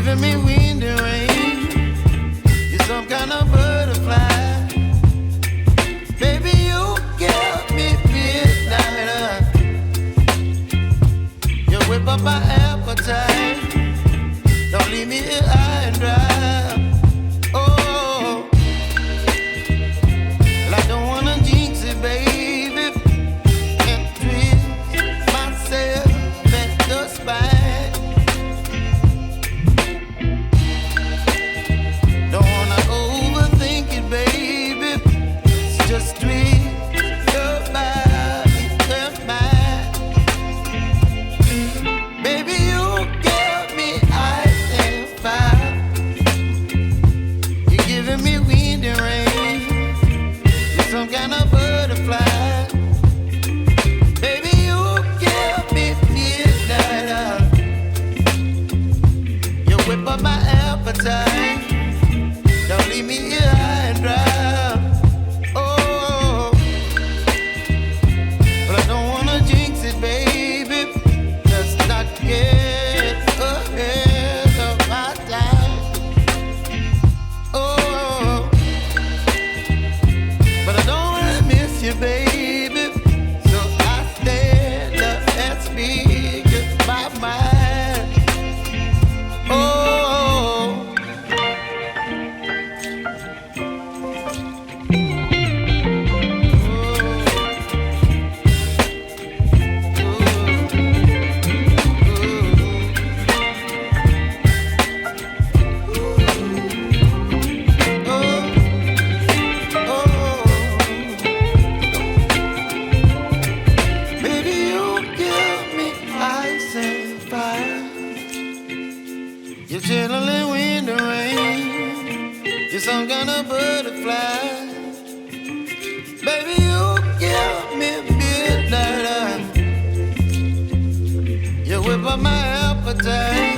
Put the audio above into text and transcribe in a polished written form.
giving me wind and rain. You're some kind of butterfly. Baby, you give me midnight. You whip up my appetite. Don't leave me here high and dry. Oh, well, I don't wanna jinx it, baby, and twist myself at the spine. Don't wanna overthink it, baby. It's just twist your body and mine. Baby, you give me ice and fire. You're giving me wind and rain. You're some kind of butterfly. Baby, you give me midnight. You whip up my appetite. Don't leave me here high and dry. Oh, but I don't wanna jinx it, baby. Let's not get ahead of my time. Oh, but I don't wanna miss you, baby. So I stand up and speak my mind. Oh. Baby, you give me ice and fire. You're chilling wind and rain. You're some kind of butterfly. Baby, you give me midnight. You whip up my appetite.